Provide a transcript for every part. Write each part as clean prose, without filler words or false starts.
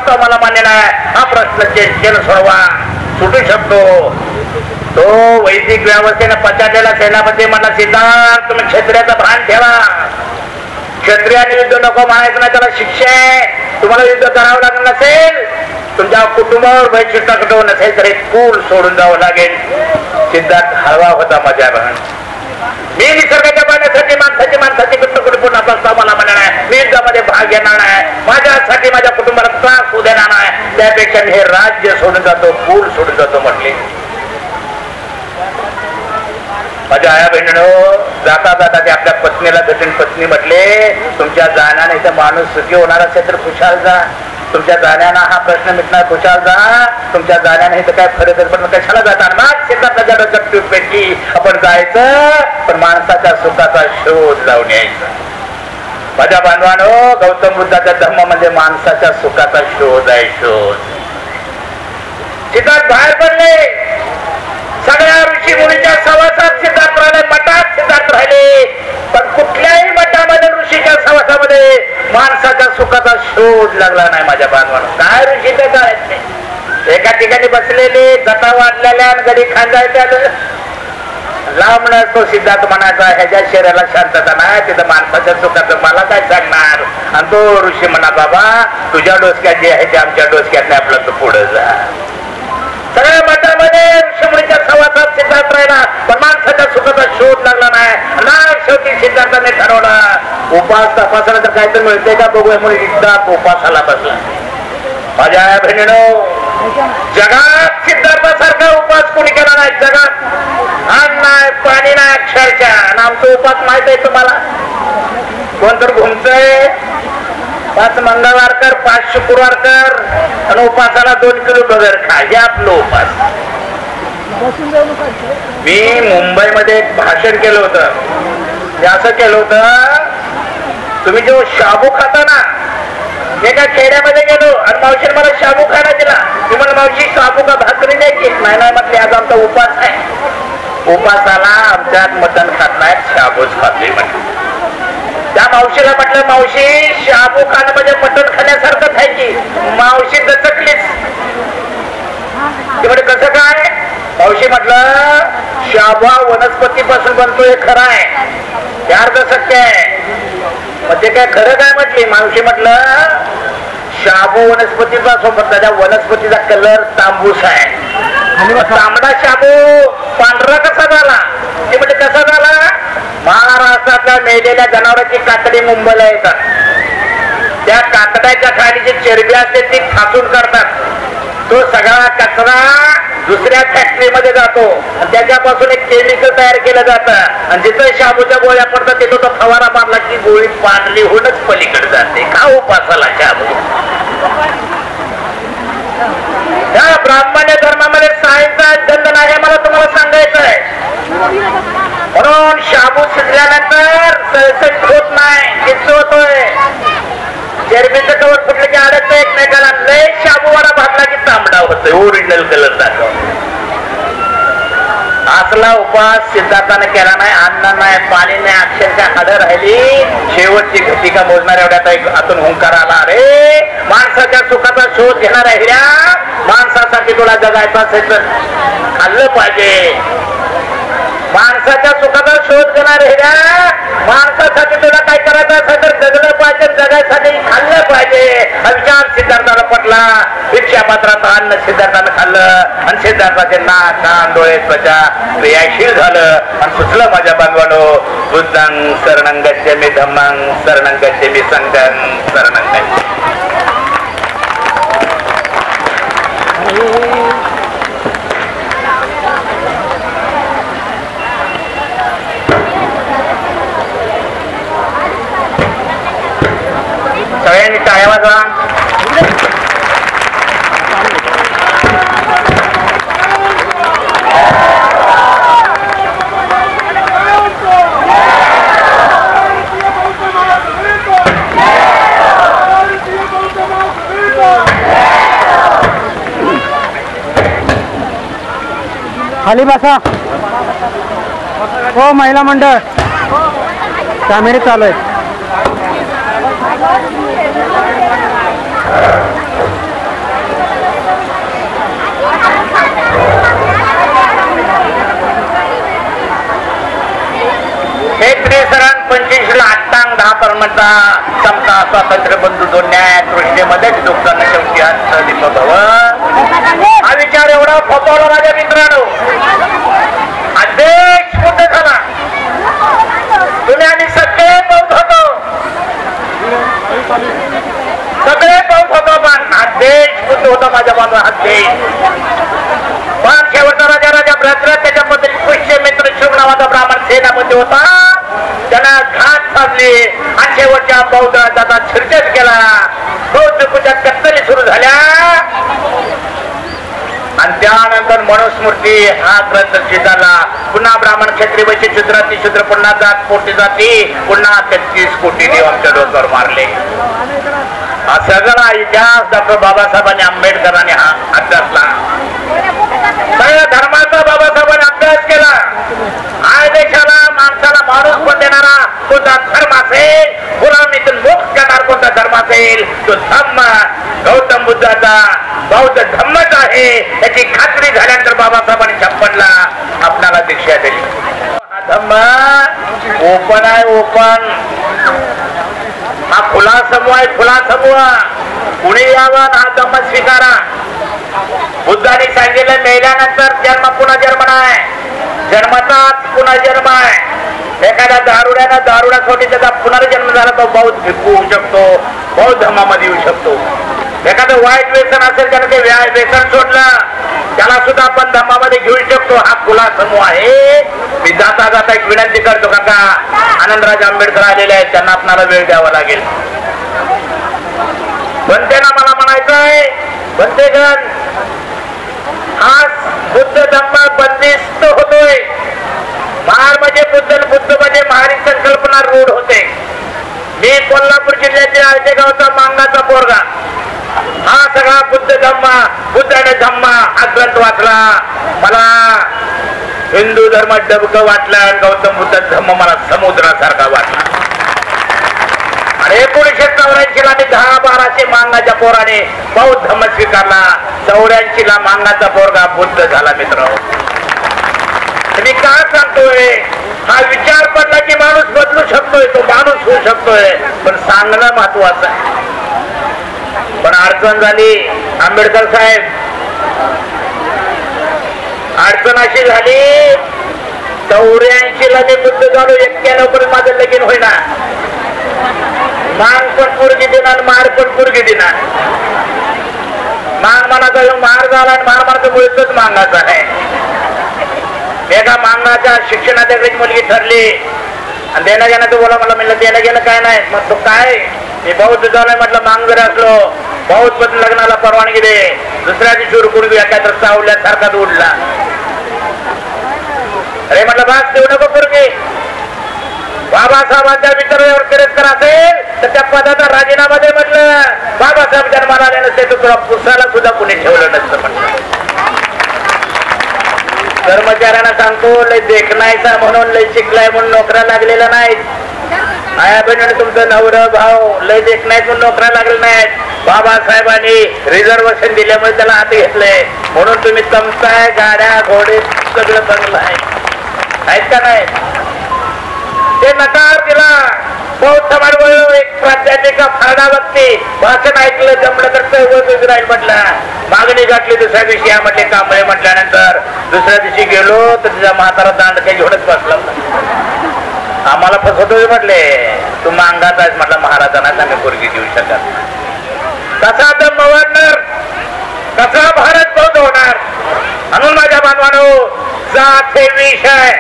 प्रस्ताव मला मान्य नाही, हा प्रश्न चेन सोडवा, सुटू शकतो. तो वैदिक व्यवस्थेने पछाडलेला सेनापती म्हणला, सिद्धार्थ तुम्ही क्षत्रियाचा भान ठेवा. क्षत्रियाने युद्ध नको म्हणायचं नाही, त्याला शिक्षा आहे. तुम्हाला युद्ध करावं लागलं नसेल, तुमच्या कुटुंबावर वैशिष्ट्य नसेल तर एक कुल सोडून जावं लागेल. सिद्धार्थ हळवा होता माझ्या बहन. मी निसर्गाच्या पाण्यासाठी माणसाची कुटुंब प्रस्ताव मला म्हणणार आहे, मी युद्धामध्ये भाग घेणार नाही, माझ्यासाठी माझ्या कुटुंबाला त्रास होऊ देणार नाही, त्यापेक्षा मी हे राज्य सोडून जातो, कुल सोडून जातो म्हटले. माझ्या आया बहिणीनो, जाता जाता ते आपल्या पत्नीला भेटून पत्नी म्हटले, तुमच्या जाण्याने इथं माणूस सुखी होणार असेल तर खुशाल जा, तुमच्या जाण्यानं हा प्रश्न मिटणार, खुशाल जा. तुमच्या जाण्याने इथं काय फरक पण कशाला जातात ना, शेतातल्या डोक्यात पेटली आपण जायचं, पण माणसाच्या सुखाचा शोध लावून यायचा. माझ्या बांधवानो, गौतम बुद्धाचा धर्म म्हणजे माणसाच्या सुखाचा शोध आहे, शोध. सिद्धार्थ बाहेर पडले, सगळ्या ऋषी मुनीच्या सहवासात सिद्धार्थ राहिले, मठात सिद्धार्थ राहिले, पण कुठल्याही मठामध्ये ऋषीच्या सहवासामध्ये माणसाच्या सुखाचा शोध लागला नाही. माझ्या बांधवांनो, काय ऋषी ते काय एका ठिकाणी बसलेले, जटा वाढलेल्या गडी खांदायच्या लांब तो सिद्धार्थ म्हणायचा, ह्याच्या शरीराला शांतता नाही, तिथं माणसाच्या सुखाचं मला काय सांगणार. आणि तो ऋषी म्हणा, बाबा तुझ्या डोसक्यात जे आहे ते आमच्या डोसक्यात नाही, आपला तू पुढे जा. सगळ्या मठामध्ये ऋषीमुनीच्या सहवासात सिद्धार्थ राहिला, पण माणसाच्या सुखाचा शोध लागला नाही. शेवटी सिद्धार्थाने ठरवलं, उपास तपासाला तर काहीतरी मिळते का बघूया म्हणून सिद्धार्थ उपासाला बसला. माझ्या आया बहिणीनो, जगात सिद्धार्थासारखा उपास कोणी केला नाही. जगात अन्न नाही, पाणी नाही, अक्षरशः. आणि आमचा उपास माहित आहे तुम्हाला, कोणतर घुमतय 5 मंगळवार कर, 5 शुक्रवार कर, आणि उपासाला 2 किलो बगर खा, हे आपलं उपास. मी मुंबईमध्ये एक भाषण केलं होतं, ते असं केलं होतं, तुम्ही जो शाबू खाता ना, एका खेड्यामध्ये गेलो आणि मावशीने मला शाबू खायला दिला. मी म्हणलं, मावशी शाबू का भाकरी द्यायची? नाही नाही म्हटले, आज आमचा उपास आहे, उपासाला आमच्यात मटण खात नाही, शाबूच खाते म्हटलं. त्या मावशीला म्हटलं, मावशी शाबू खाणं म्हणजे मटण खाण्यासारखंच आहे की? मावशी दचकलीच. ते म्हणजे कसं काय? मावशी म्हटलं, शाबू हा वनस्पतीपासून बनतोय, खरं आहे, ते अर्ध सत्य आहे. मग ते काय खरं काय म्हटली? मावशी म्हटलं, शाबू वनस्पतीपासून बनतात, त्या वनस्पतीचा कलर तांबूस आहे, तांबडा शाबू पांढरा कसा झाला? ते म्हणजे कसा झाला? महाराष्ट्रातल्या मेलेल्या जनावरांची कातडी मुंबईला येतात, त्या कातड्याच्या खाली जी चरबी असते ती ठासून करतात, तो सगळा कचरा दुसऱ्या फॅक्टरीमध्ये जातो, त्याच्यापासून एक केमिकल तयार केलं जातं, आणि जिथं शाबूच्या गोळ्या पडतात तिथं तो फवारा मारला की गोळी पाडली होऊनच पलीकडे जाते. का उपासाला शाबू? त्या ब्राह्मण्य धर्मामध्ये सायचा गंध नाही, मला तुम्हाला सांगायचं आहे. म्हणून शाबू शिजल्यानंतर सळसळ होत नाही, किच्च होतोय, चरबीचं कवर फुटलं की अडकत एकमेकाला. लय शाबूवाला भाजला की तांबडा होतोय, ओरिजिनल कलर दाखव. असला उपास सिद्धार्थाने केला नाही. अन्न नाही, पाणी नाही, अक्षरशः हाडं राहिली. शेवटची घटिका मोजणाऱ्या एवढ्यात एक आतून हुंकार आला, अरे माणसाच्या सुखाचा शोध घेणाऱ्या हिऱ्या, माणसासाठी तुला जगायचं असेल तर खाल्लं पाहिजे. माणसाच्या सुखाचा शोध घेणार हिऱ्या, माणसासाठी तुला काय करायचं असेल तर जगलं पाहिजे, जगायसाठी खाल्लं पाहिजे. हा विचार सिद्धार्थाला पटला. भिक्षापात्राचं अन्न सिद्धार्थानं खाल्लं आणि सिद्धार्थाचे नाक, कान, डोळे, त्वचा क्रियाशील झालं आणि सुचलं, माझ्या बांधवानो, बुद्धं शरणं गच्छामि, धम्मं शरणं गच्छामि, संघं शरणं गच्छामि. सगळ्यांनी टाळ्या वाजवा. खाली बसा. हो महिला मंडळ कॅमेरे चालू आहेत. हे त्रिसरण 25 ला अट्टांग 10 परमता समता स्वातंत्र्य बंधुत्व न्याय तृष्णेमध्येच लोकांना शेवटी अंत दीपक हवं. हा विचार एवढा फोपवला माझ्या मित्रांनो. आदेश कुठे झाला. तुम्ही आम्ही सगळे बौद्ध होतो, सगळे बौद्ध होतो, पण हा देश कुठे होता माझ्या बाबा. हा देश पण शेवटचा राजा राजा भद्र त्याच्यामध्ये पुष्य मित्र शुभ नावाचा ब्राह्मण सेनापती होता. त्याला घात साधली आणि शेवटच्या बौद्ध राजाचा छेडछाड केला. बौद्ध पूजा कत्तली सुरू झाल्या आणि त्यानंतर मनुस्मृती हा ग्रंथ चिताला. पुन्हा ब्राह्मण क्षत्रिय वैश्य शूद्राती शूद्र पुन्हा जात कोटी जाती पुन्हा 33 कोटी देव आमच्या डोक्यावर मारले. हा सगळा इतिहास डॉक्टर बाबासाहेबांनी आंबेडकरांनी हा अभ्यासला. सगळ्या धर्माचा बाबासाहेबांनी अभ्यास केला. हा देशाला माणसाला माणूस पण देणारा कोणता धर्म असेल, गुलामीतून मोक्ष करणार कोणता धर्म असेल तो धम्म गौतम बुद्धाचा बौद्ध धम्मच आहे याची खात्री झाल्यानंतर बाबासाहेबांनी 56ला आपणाला दीक्षा दिली. हा धम्म ओपन आहे, ओपन. हा खुला समूह आहे, खुला समूह. कुणी यावं हा धम्म स्वीकारा. बुद्धाने सांगितलं मेल्यानंतर जन्म पुन्हा जन्म नाही, जन्मताच पुन्हा जन्म आहे. एखाद्या दारुड्यानं दारुड्यासाठी त्याचा पुनर्जन्म झाला तो बौद्ध भिक्खू होऊ शकतो, बौद्ध धर्मामध्ये येऊ शकतो. एखादं वाईट व्यसन असेल त्यानं ते व्यसन सोडलं त्याला सुद्धा आपण धर्मामध्ये घेऊ शकतो. हा खुला समूह आहे. मी जाता जाता एक विनंती करतो, काका आनंदराज आंबेडकर आलेले आहेत, त्यांना आपल्याला वेळ द्यावा लागेल. बनतेना मला म्हणायचंय बनतेगण आज बुद्ध धम्म बंदिस्त होतोय. महार म्हणजे बुद्ध म्हणजे महारी संकल्पना रूढ होते. मी कोल्हापूर जिल्ह्यातील आळतेगावचा मांगाचा पोरगा. हा सगळा बुद्ध धम्म बुद्धाने धम्म हा ग्रंथ वाचला. मला हिंदू धर्म डबकं वाटलं, गौतम बुद्ध धम्म मला समुद्रासारखा वाटला. आणि 1984 ला मी 10-12 मांगाच्या पोराने बौद्ध धम्म स्वीकारला. 84 ला मांगाचा पोरगा बुद्ध झाला. मित्र मी काय सांगतोय, हा विचार पडला की माणूस बदलू शकतोय, तो माणूस होऊ शकतोय, पण सांगणं महत्वाचं आहे. पण अडचण झाली आंबेडकर साहेब, अडचण अशी झाली 84 ला मी बुद्ध झालो, 91 पर्यंत माझं लगीन होईना. मांग पण पोरगी देणार, मार पण पोरगी देणार. मांग मनाचा मार झाला आणि मार मारचा मुळेच मांगाचा आहे. एका मांगाच्या शिक्षणाच्या मुलगी ठरली आणि देणं घेणं तो बोला. मला म्हणलं देणं घेणं काय नाही. मग तो काय मी बौद्ध झालाय म्हटलं. मांग जरी असलो बौद्ध पण लग्नाला परवानगी दे. दुसऱ्या दिवशी उरकून घेऊया काय तर चावल्यासारखा उडला. अरे म्हटलं बास देऊ नको पोरगी. बाबासाहेबांच्या विचारावर तिरस्कार असेल तर त्या पदाचा राजीनामा दे म्हटलं. बाबासाहेब जन्माला आले नसते तर तुला पुसायला सुद्धा कुणी ठेवलं नसतं म्हटलं. कर्मचाऱ्यांना सांगतो लय देखणायचा म्हणून लय शिकलाय म्हणून नोकऱ्या लागलेल्या नाहीत. आया बहिणी तुमचं नवरं भाव लय देखणायत म्हणून नोकऱ्या लागले नाहीत. बाबासाहेबांनी रिझर्वेशन दिल्यामुळे त्याला हात घेतलंय म्हणून तुम्ही चमचाय गाड्या घोडे सगळं चांगलं आहे. आहेत का नाही. ते नकार दिला. बौद्ध समाज एक प्राध्यापिका फारडा बघते भाषण ऐकलं जमलं तर चौघ राहील म्हटलं. मागणी गाठली दुसऱ्या दिवशी या म्हटले कांबळे म्हटल्यानंतर दुसऱ्या दिवशी गेलो तर तिचा म्हातारा दांड काही घेऊनच बसला. आम्हाला फसवतोय म्हटले. तू मांगात आहेस म्हटलं. महाराजांना आम्ही पोरगी देऊ शकत. कसा दम वाढणार, कसा भारत बौद्ध होणार. म्हणून माझ्या बांधवांनो जात हे विषय,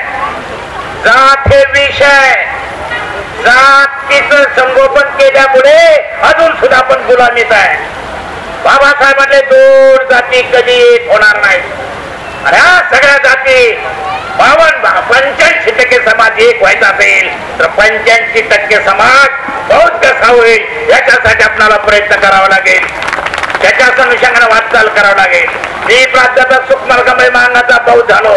जात हे विषय. जातीचं संगोपन केल्यामुळे अजून सुद्धा आपण गुलामीत आहे. बाबासाहेब म्हटले 2 जाती कधी एक होणार नाही. अरे सगळ्या जाती 85% समाज एक व्हायचा असेल तर 85% समाज बौद्ध कसा होईल याच्यासाठी आपल्याला प्रयत्न करावा लागेल. त्याच्याच अनुषंगाने वाटचाल करावं लागेल. मी प्राध्यापक सुखमल कांबळे मांगाचा बौद्ध झालो.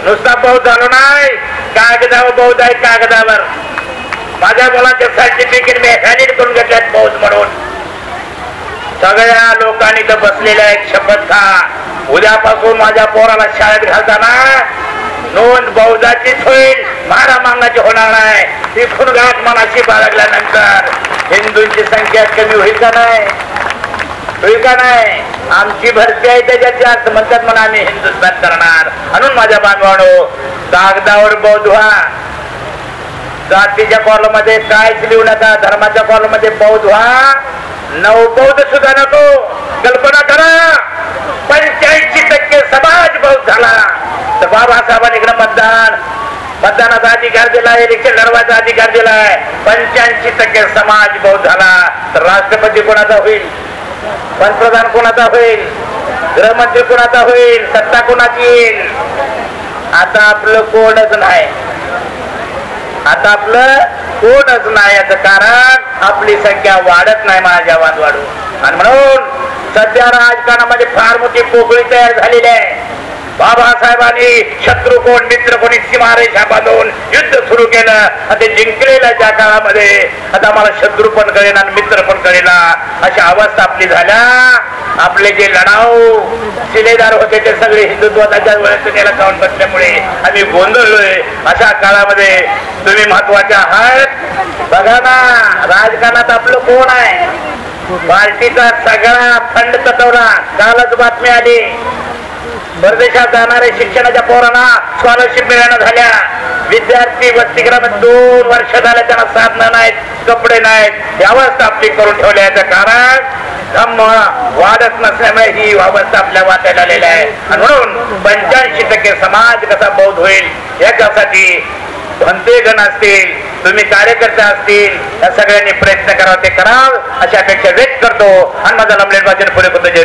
नुसता बौद्ध झालो नाही, कागदावर बौद्ध आहे. कागदावर माझ्या मुलांचे सर्टिफिकेट मी हॅनिट करून घेतल्यात बौद्ध म्हणून. सगळ्या लोकांनी तर बसलेल्या एक शपथ खा. उद्यापासून माझ्या पोराला शाळेत घालताना नोंद बौद्धाचीच होईल. मारामांगाची होणार नाही. इथून गाठ मनाशी बाळगल्यानंतर हिंदूंची संख्या कमी होईल का नाही? होईल का नाही? आमची भरती आहे त्याच्यात जास्त म्हणतात म्हणून आम्ही हिंदुस्थान करणार. म्हणून माझ्या बांधवांनो, कागदावर बौद्ध व्हा. जातीच्या कॉलमध्ये कायच लिहू नका. धर्माच्या कॉलमध्ये बौद्ध व्हा. नवबौद्ध सुद्धा नको. कल्पना करा, 85% समाज बौद्ध झाला तर बाबासाहेबांनी मतदानाचा अधिकार दिलाय, इलेक्शन लढवायचा अधिकार दिलाय. 85% समाज बौद्ध झाला तर राष्ट्रपती कोणाचा होईल? पंतप्रधान कोणाचा होईल? गृहमंत्री कोणाचा होईल? सत्ता कोणाची येईल? आता आपलं कोणच नाही. आता आपलं कोणच नाही. याचं कारण आपली संख्या वाढत नाही माझ्या बांधवाडू. आणि म्हणून सध्या राजकारणामध्ये फार मोठी पोकळी तयार झालेली आहे. बाबासाहेबांनी शत्रू कोण मित्र कोणी सीमारेषा बांधून युद्ध सुरू केलं आणि ते जिंकलेल्या ज्या काळामध्ये आता मला शत्रू पण कळेना आणि मित्र पण कळेना अशा अवस्था आपली झाल्या. आपले जे लढाऊ शिलेदार होते ते सगळे हिंदुत्वाच्या वेळेला जाऊन बसल्यामुळे आम्ही गोंधळलोय. अशा काळामध्ये तुम्ही महत्वाचे आहात. बघा ना, राजकारणात आपलं कोण आहे? पार्टीचा सगळा फंड तटवला. कालच बातमी आली, परदेशात जाणारे शिक्षणाच्या पोरांना स्कॉलरशिप मिळणं झाल्या. विद्यार्थी वसतिगृहामध्ये 2 वर्ष झाले, त्यांना साधनं नाहीत, कपडे नाहीत. ही अवस्था आपली करून ठेवल्याचं कारण धम्म वाढत नसल्यामुळे ही अवस्था आपल्या वाटायला आलेली आहे. आणि म्हणून 85% समाज कसा बौद्ध होईल याच्यासाठी भंतेगण असतील, तुम्ही कार्यकर्ते असतील, या सगळ्यांनी प्रयत्न करावा. ते कराल अशी अपेक्षा व्यक्त करतो. आणि माझा लमलेट वाचन पुढे होतं. जय